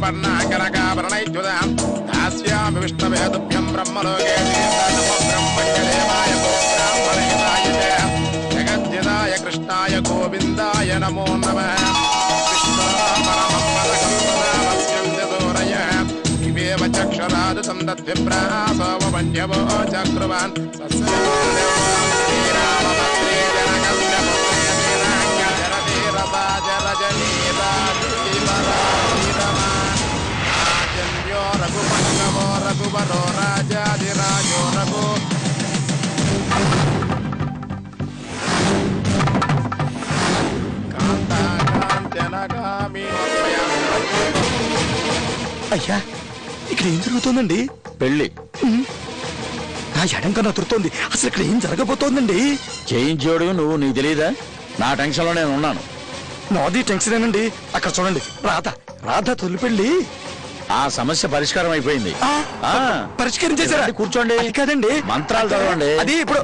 पन्नाकनकाभरणैच्युतां दास्यामि विष्णुवेदुभ्यं ब्रह्मलोके नमो ब्रह्मण्यदेवाय ब्राह्मणहिताय जगज्जिताय कृष्णाय गोविन्दाय नमो नमः चक्षरादुतं दद्विप्रासवमन्यवो चक्रुवान् रघुवरो राजाधिराजो रघु कान्ताकान्त्यनगामी అయ్యా ఇక్కడ ఏం జరుగుతోందండి? పెళ్లి. నా ఎడంకన్నా తురుతోంది. అసలు ఇక్కడ ఏం జరగబోతోందండి? చేయించోడు నువ్వు, నీకు తెలియదా? నా టెన్షన్ లో నేను ఉన్నాను. నాది టెన్షనేనండి. అక్కడ చూడండి, రాధ తొలి పెళ్లి. ఆ సమస్య పరిష్కారం అయిపోయింది. పరిష్కరించేసారా? కూర్చోండి. కాదండి, మంత్రాలు చదవండి. అది ఇప్పుడు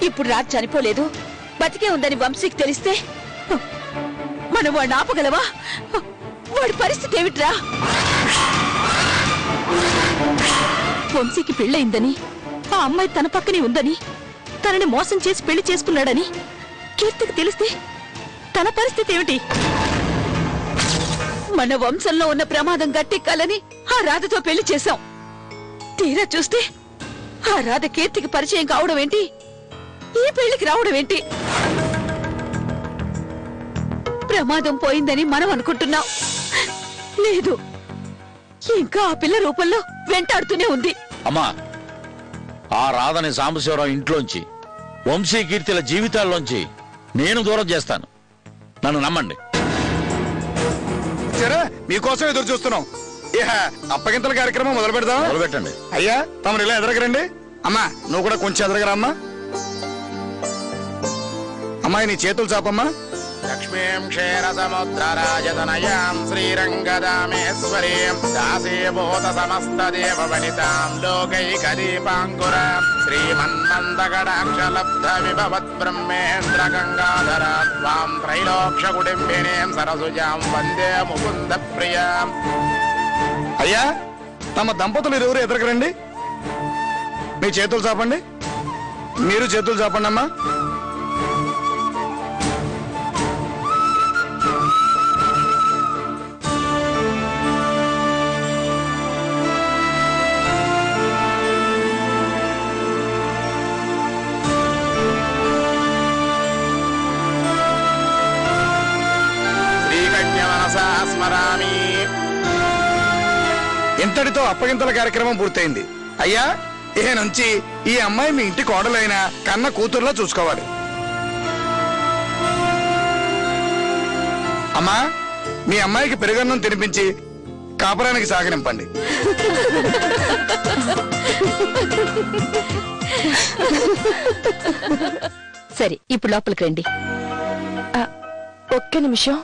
ఇప్పుడు రాజు చనిపోలేదు, బతికే ఉందని వంశీకి తెలిస్తే మనం వాడిని ఆపగలవా? వాడి పరిస్థితి ఏమిట్రా? వంశీకి పెళ్ళయిందని, ఆ అమ్మాయి తన పక్కనే ఉందని, తనని మోసం చేసి పెళ్లి చేసుకున్నాడని కీర్తికి తెలిస్తే తన పరిస్థితి ఏమిటి? మన వంశంలో ఉన్న ప్రమాదం గట్టెక్కాలని ఆ రాధతో పెళ్లి చేశాం. తీరా చూస్తే ఆ రాధ కీర్తికి పరిచయం కావడం ఏంటి, ఈ పెళ్లికి రావడం ఏంటి? ప్రమాదం పోయిందని మనం అనుకుంటున్నాం, లేదు, ఇంకా ఆ పిల్ల రూపంలో వెంటాడుతూనే ఉంది. అమ్మా, ఆ రాధని సాంబశివరావు ఇంట్లోంచి, వంశీ కీర్తిల జీవితాల్లోంచి నేను దూరం చేస్తాను. నన్ను నమ్మండి. సరే, మీకోసం ఎదురు చూస్తున్నాం. ఇహ అప్పగింతల కార్యక్రమం మొదలు పెడదాం. మొదలు పెట్టండి. అయ్యా, తమరు ఇలా ఎదరగరండి. అమ్మా, నువ్వు కూడా కొంచెం ఎదరగరా అమ్మా. అమ్మాయి, నీ చేతులు చాపమ్మా. లక్ష్మీం క్షీరసముద్రరాజతనయాం శ్రీరంగదామేశ్వరీం దాసీభూత సమస్తదేవవనితాం లోకైకదీపాంకురాం శ్రీమన్మందకటాక్షలబ్ధ విభవత్ బ్రహ్మేంద్ర గంగాధరా త్వాం త్రైలోక్యకుటుంబినీం సరసుజాం వందే ముకుంద ప్రియాం. అయ్యా, తమ దంపతులు ఎవరు ఎదరగరండి. మీ చేతులు చాపండి. మీరు చేతులు చాపండి అమ్మా. ఇంతటితో అప్పగింతల కార్యక్రమం పూర్తయింది. అయ్యా, ఇహ నుంచి ఈ అమ్మాయి మీ ఇంటి కోడలైన కన్న కూతురులా చూసుకోవాలి. అమ్మా, మీ అమ్మాయికి పెరుగన్నం తినిపించి కాపురానికి సాగనింపండి. సరే, ఇప్పుడు లోపలికి రండి. ఒక్క నిమిషం.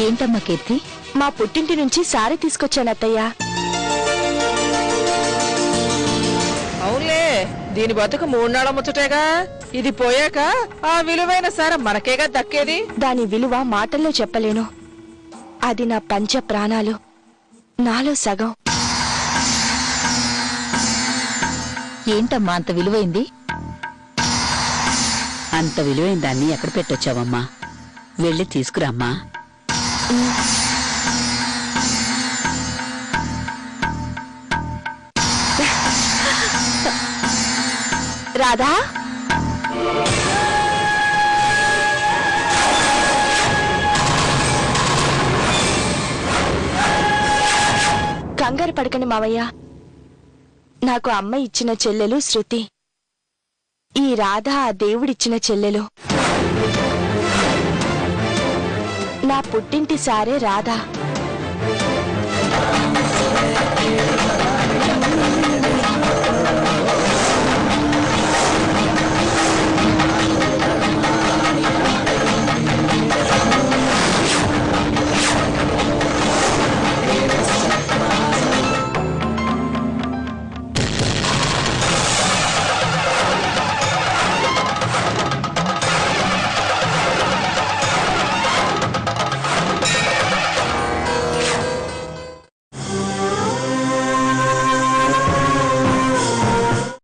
ఏంటమ్మా కీర్తి? మా పుట్టింటి నుంచి సారీ తీసుకొచ్చాను అత్తయ్య. అవునులే, దీని బతుకు 3 నాళ్ళ ముచ్చటేగా. ఇది పోయాక ఆ విలువైన సార మనకేగా దక్కేది. దాని విలువ మాటల్లో చెప్పలేను. అది నా పంచ ప్రాణాలు, నాలో సగం. ఏంటమ్మా అంత విలువైంది? అంత విలువైన దాన్ని ఎక్కడ పెట్టొచ్చావమ్మా? వెళ్ళి తీసుకురామ్మా. రాధా, కంగారు పడకండి మావయ్య. నాకు అమ్మ ఇచ్చిన చెల్లెలు శృతి. ఈ రాధ ఆ దేవుడిచ్చిన చెల్లెలు. నా పుట్టింటి సారే రాధ.